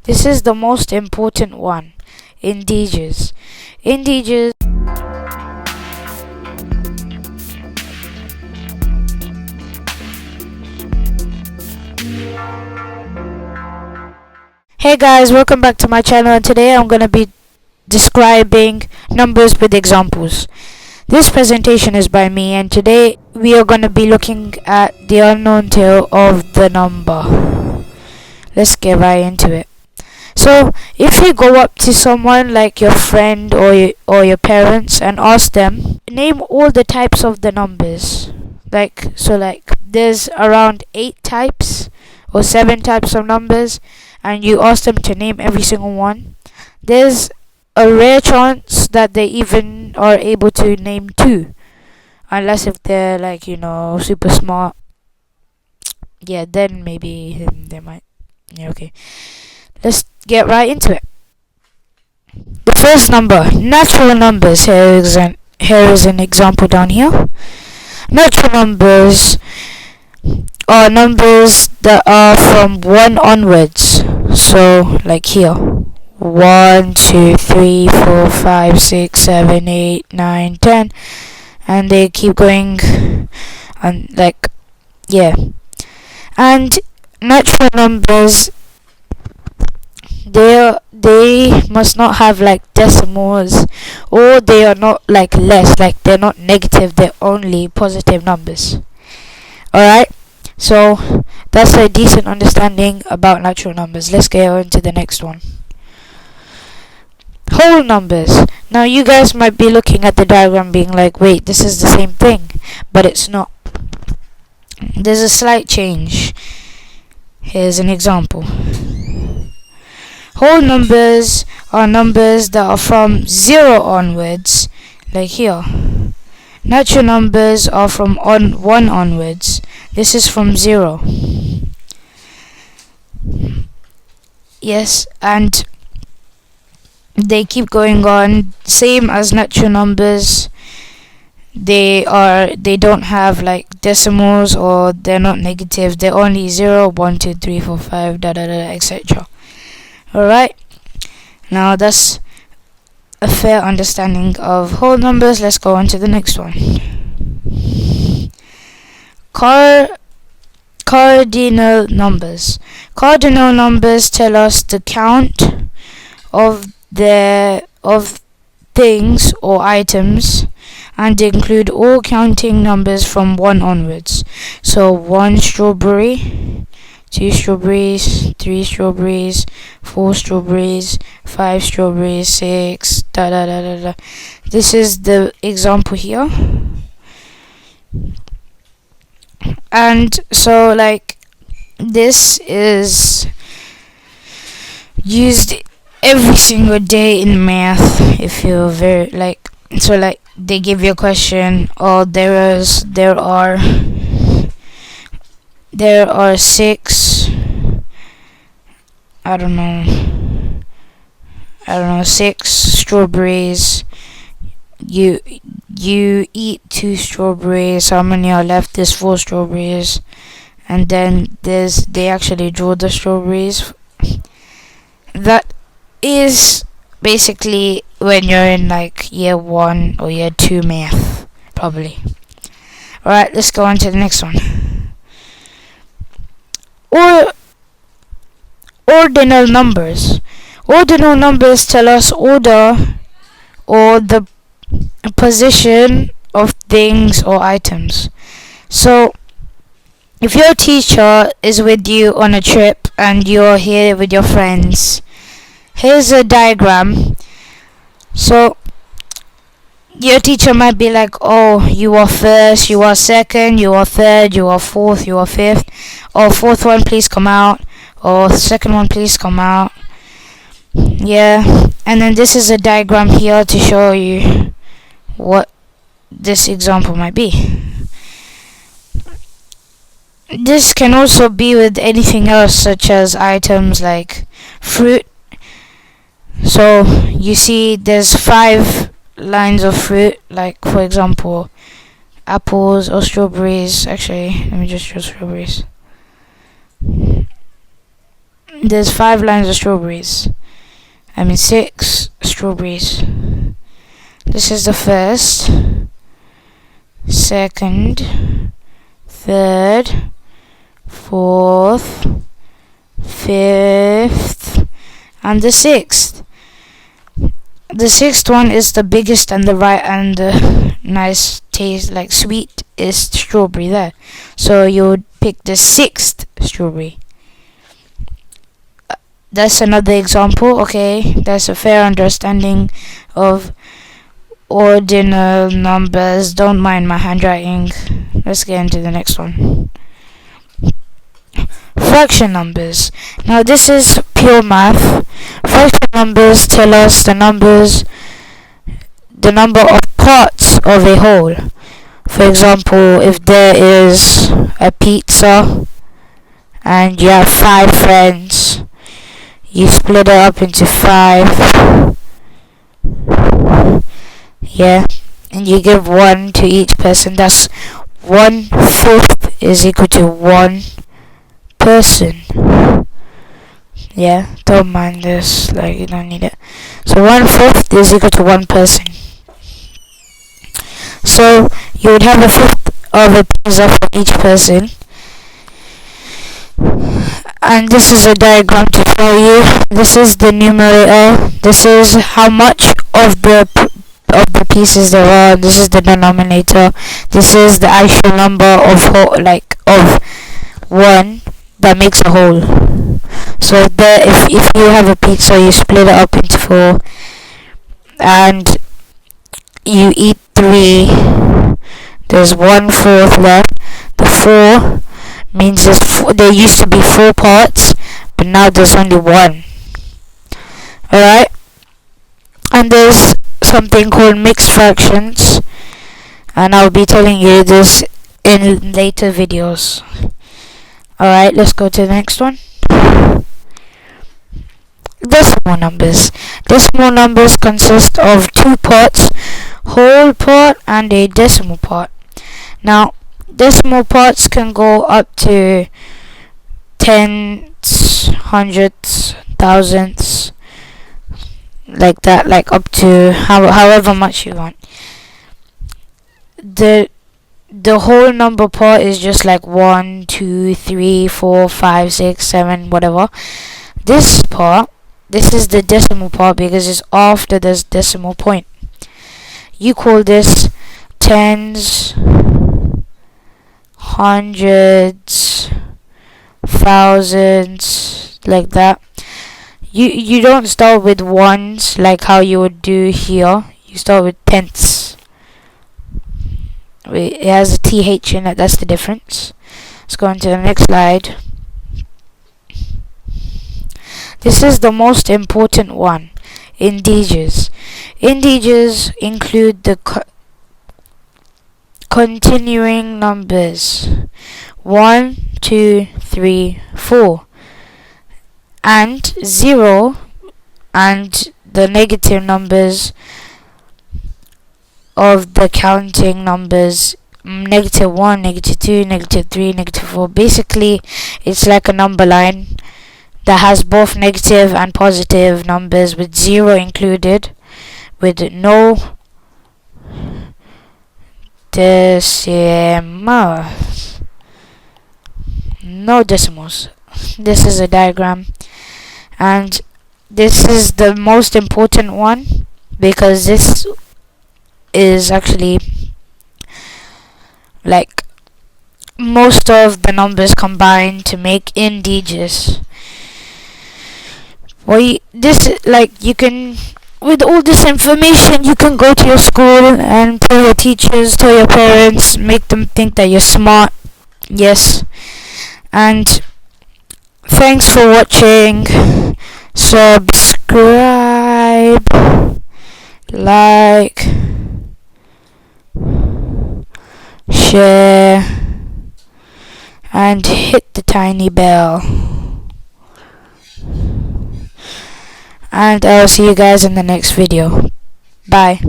This is the most important one. Integers. Integers. Hey guys, welcome back to my channel, and today I'm going to be describing numbers with examples. This presentation is by me, and today we are going to be looking at the unknown tail of the number. Let's get right into it. So, if you go up to someone like your friend or your parents and ask them, name all the types of the numbers. There's around 8 types or 7 types of numbers, and you ask them to name every single one. There's a rare chance that they even are able to name 2, unless if they're super smart. Yeah, then maybe they might. Yeah, okay. Let's get right into it. The first number, natural numbers. Here is an example down here. Natural numbers are numbers that are from 1 onwards. So, like here, 1, 2, 3, 4, 5, 6, 7, 8, 9, 10, and they keep going, and And natural numbers, they must not have decimals, or they are not less, they're not negative, they're only positive numbers. Alright, so that's a decent understanding about natural numbers. Let's get on to the next one. Whole numbers. Now you guys might be looking at the diagram being like, wait, this is the same thing, but it's not. There's a slight change. Here's an example. Whole numbers are numbers that are from 0 onwards, like here. Natural numbers are from 1 onwards. This is from 0. Yes, and they keep going on, same as natural numbers. They don't have decimals, or they're not negative. They're only 0, 1, 2, 3, 4, 5, etc. Alright, now that's a fair understanding of whole numbers. Let's go on to the next one. Cardinal numbers. Cardinal numbers tell us the count of things or items, and include all counting numbers from 1 onwards. So 1 strawberry, 2 strawberries, 3 strawberries, 4 strawberries, 5 strawberries, 6, This is the example here. And so this is used every single day in math. If you're very they give you a question, or there are 6 6 strawberries. You eat 2 strawberries. How many are left? There's 4 strawberries, and then they actually draw the strawberries. That is basically when you're in year 1 or year 2 math, probably. Alright, let's go on to the next one. Ordinal numbers. Ordinal numbers tell us order, or the position of things or items. So if your teacher is with you on a trip and you're here with your friends, here's a diagram. So your teacher might be like, oh, you are first, you are second, you are third, you are fourth, you are fifth, or fourth one please come out, or second one please come out. Yeah, and then this is a diagram here to show you what this example might be. This can also be with anything else, such as items like fruit. So you see there's 5 lines of fruit, for example apples or strawberries. Actually, let me just draw strawberries. there's 5 lines of strawberries. I mean 6 strawberries. This is the first, second, third, fourth, fifth, and the sixth. The sixth one is the biggest and the right and the nice taste, like sweetest strawberry there. So you would pick the 6th strawberry. That's another example. Okay, that's a fair understanding of ordinal numbers. Don't mind my handwriting. Let's get into the next one. Fraction numbers. Now this is pure math. Fraction numbers tell us the number of parts of a whole. For example, if there is a pizza and you have 5 friends, you split it up into 5. Yeah, and you give 1 to each person. That's 1/5 is equal to 1 person. Yeah, don't mind this, like you don't need it. So 1/5 is equal to 1 person. So you would have 1/5 of a pizza for each person. And this is a diagram to show you. This is the numerator. This is how much of the pieces there are. This is the denominator. This is the actual number of of 1 that makes a whole. So there, if you have a pizza, you split it up into 4, and you eat 3. There's 1/4 left. The 4 means there used to be 4 parts, but now there's only 1. Alright? And there's something called mixed fractions, and I'll be telling you this in later videos. Alright, let's go to the next one. Decimal numbers. Decimal numbers consist of 2 parts, whole part and a decimal part. Now, decimal parts can go up to tens, hundreds, thousands, like that, like up to however much you want. The whole number part is just like 1, 2, 3, 4, 5, 6, 7, whatever. This part, this is the decimal part because it's after this decimal point. You call this tens, hundreds, thousands, like that. You don't start with ones like how you would do here. You start with tenths. It has a th in it, that's the difference. Let's go on to the next slide. This is the most important one. Integers. Integers include the continuing numbers 1, 2, 3, 4, and 0, and the negative numbers of the counting numbers, -1, -2, -3, -4. Basically, it's like a number line that has both negative and positive numbers with 0 included, with no decimals. No decimals. This is a diagram, and this is the most important one because this is actually like most of the numbers combined to make integers. You can, with all this information, you can go to your school and tell your teachers, tell your parents, make them think that you're smart. Yes. And thanks for watching. Subscribe, like, share, and hit the tiny bell. And I'll see you guys in the next video. Bye.